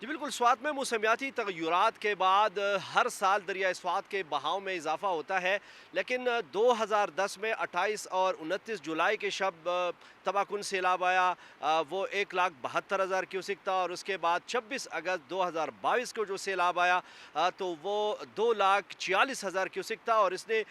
जी बिल्कुल, स्वात में मौसमियाती तग़य्युरात के बाद हर साल दरियाए स्वात के बहाव में इज़ाफ़ा होता है, लेकिन 2010 में 28 और 29 जुलाई के शब तबाहकुन सैलाब आया। वो 1,72,000 क्यूसिक था और उसके बाद 26 अगस्त 2022 को जो सैलाब आया तो वो 2,46,000 क्यूसिक था और इसने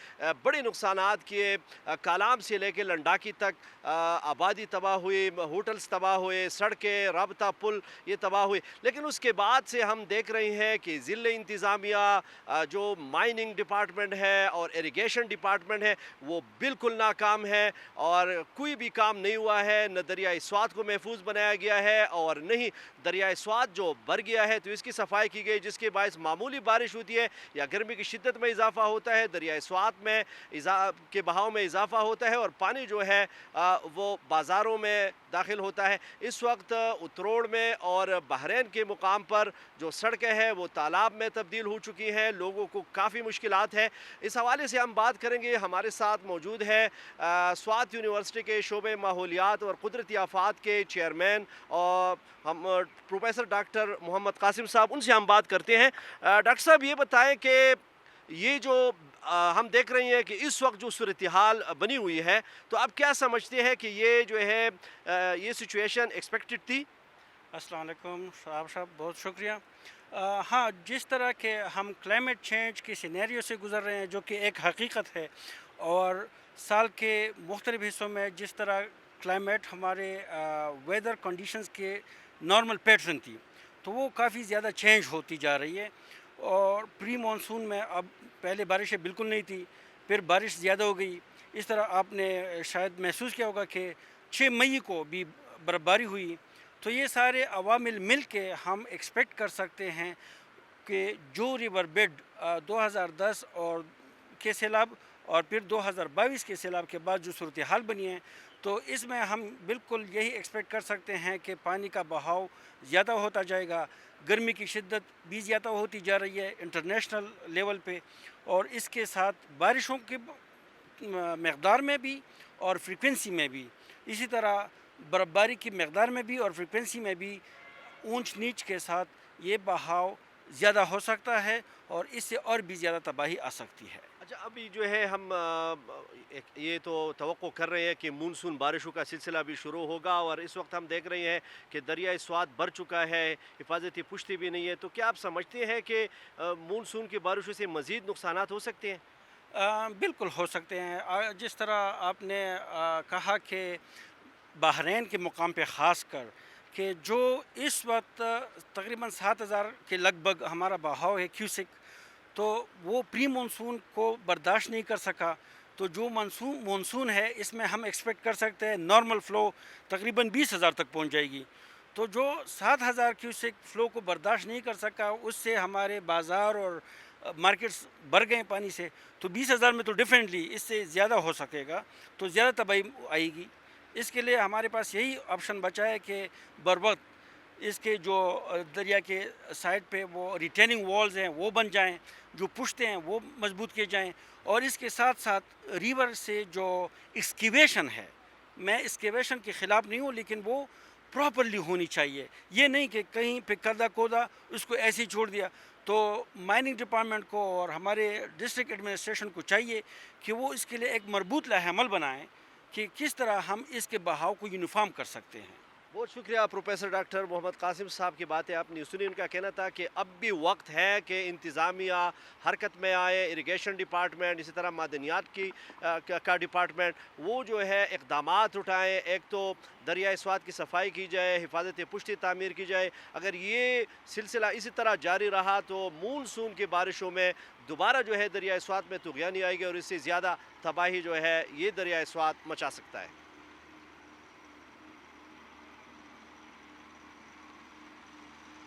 बड़े नुकसानात किए। कालाम से लेके लंडाकी तक आबादी तबाह हुई, होटल्स तबाह हुए, सड़कें, राबता पुल ये तबाह हुए। लेकिन उसके बाद से हम देख रहे हैं कि ज़िले इंतज़ामिया जो माइनिंग डिपार्टमेंट है और इरिगेशन डिपार्टमेंट है वो बिल्कुल नाकाम है और कोई भी काम नहीं हुआ है। न दरियाए स्वात को महफूज बनाया गया है और न ही दरियाए स्वात जो भर गया है तो इसकी सफाई की गई, जिसके बायस मामूली बारिश होती है या गर्मी की शिद्दत में इजाफा होता है, दरियाए स्वात में के बहाव में इजाफा होता है और पानी जो है वो बाज़ारों में दाखिल होता है। इस वक्त उतरोड़ में और बहरैन के मुकाम पर जो सड़कें हैं वो तालाब में तब्दील हो चुकी हैं, लोगों को काफ़ी मुश्किलात है। इस हवाले से हम बात करेंगे। हमारे साथ मौजूद है स्वात यूनिवर्सिटी के शोबे माहौलियात और कुदरती आफात के चेयरमैन और हम प्रोफेसर डॉक्टर मोहम्मद कासिम साहब, उनसे हम बात करते हैं। डॉक्टर साहब ये बताएं कि ये जो हम देख रहे हैं कि इस वक्त जो सूरत हाल बनी हुई है, तो आप क्या समझते हैं कि ये जो है ये सिचुएशन एक्सपेक्टेड थी? अस्सलाम वालेकुम साहब, बहुत शुक्रिया। हाँ, जिस तरह के हम क्लाइमेट चेंज के सिनेरियो से गुज़र रहे हैं, जो कि एक हकीकत है, और साल के मुख्तलिफ़ हिस्सों में जिस तरह क्लाइमेट हमारे वेदर कंडीशंस के नॉर्मल पैटर्न थी, तो वो काफ़ी ज़्यादा चेंज होती जा रही है। और प्री मानसून में अब पहले बारिशें बिल्कुल नहीं थी, फिर बारिश ज़्यादा हो गई। इस तरह आपने शायद महसूस किया होगा कि 6 मई को भी बर्फ़बारी हुई। तो ये सारे अवामिल मिल के हम एक्सपेक्ट कर सकते हैं कि जो रिवर बेड 2010 और के सैलाब और फिर 2022 के सैलाब के बाद जो सूरत हाल बनी है, तो इसमें हम बिल्कुल यही एक्सपेक्ट कर सकते हैं कि पानी का बहाव ज़्यादा होता जाएगा, गर्मी की शिद्दत भी ज़्यादा होती जा रही है इंटरनेशनल लेवल पे, और इसके साथ बारिशों की मकदार में भी और फ्रीक्वेंसी में भी, इसी तरह बर्फ़बारी की मकदार में भी और फ्रीक्वेंसी में भी ऊंच नीच के साथ ये बहाव ज़्यादा हो सकता है और इससे और भी ज़्यादा तबाही आ सकती है। अच्छा, अभी जो है हम ये तो तवक्को कर रहे हैं कि मानसून बारिशों का सिलसिला भी शुरू होगा और इस वक्त हम देख रहे हैं कि दरियाए स्वात भर चुका है, हिफाजती पुश्ती भी नहीं है। तो क्या आप समझते हैं कि मानसून की बारिशों से मज़ीद नुकसानात हो सकते हैं? बिल्कुल हो सकते हैं। जिस तरह आपने कहा कि बहरैन के मुकाम पे ख़ास कर कि जो इस वक्त तकरीबन 7,000 के लगभग हमारा बहाव है क्यूसिक, तो वो प्री मानसून को बर्दाश्त नहीं कर सका। तो जो मानसून है इसमें हम एक्सपेक्ट कर सकते हैं नॉर्मल फ़्लो तकरीबन 20,000 तक पहुंच जाएगी। तो जो 7,000 क्यूसिक फ़्लो को बर्दाश्त नहीं कर सका, उससे हमारे बाज़ार और मार्केट्स भर गए पानी से। तो 20,000 में तो डेफिनेटली इससे ज़्यादा हो सकेगा, तो ज़्यादा तबाही आएगी। इसके लिए हमारे पास यही ऑप्शन बचा है कि बर वक्त इसके जो दरिया के साइड पे वो रिटेनिंग वॉल्स हैं वो बन जाएं, जो पुश्ते हैं वो मजबूत किए जाएं, और इसके साथ साथ रिवर से जो एक्सकेवेशन है, मैं एक्सकेवेशन के ख़िलाफ़ नहीं हूँ, लेकिन वो प्रॉपरली होनी चाहिए। ये नहीं कि कहीं पे कदा कोदा उसको ऐसे ही छोड़ दिया। तो माइनिंग डिपार्टमेंट को और हमारे डिस्ट्रिक्ट एडमिनिस्ट्रेशन को चाहिए कि वो इसके लिए एक मरबूत लाहेअमल बनाएं कि किस तरह हम इसके बहाव को यूनिफॉर्म कर सकते हैं। बहुत शुक्रिया प्रोफेसर डॉक्टर मोहम्मद कासिम साहब की बातें आपने सुनी। उनका कहना था कि अब भी वक्त है कि इंतज़ामिया हरकत में आए, इरिगेशन डिपार्टमेंट, इसी तरह मादनियात का डिपार्टमेंट वो जो है इक़दामात उठाएँ। एक तो दरियाए स्वात की सफाई की जाए, हिफाजत पुश्ती तामीर की जाए। अगर ये सिलसिला इसी तरह जारी रहा तो मानसून की बारिशों में दोबारा जो है दरियाए स्वात में तुग़यानी आएगी और इससे ज़्यादा तबाही जो है ये दरियाए स्वात मचा सकता है।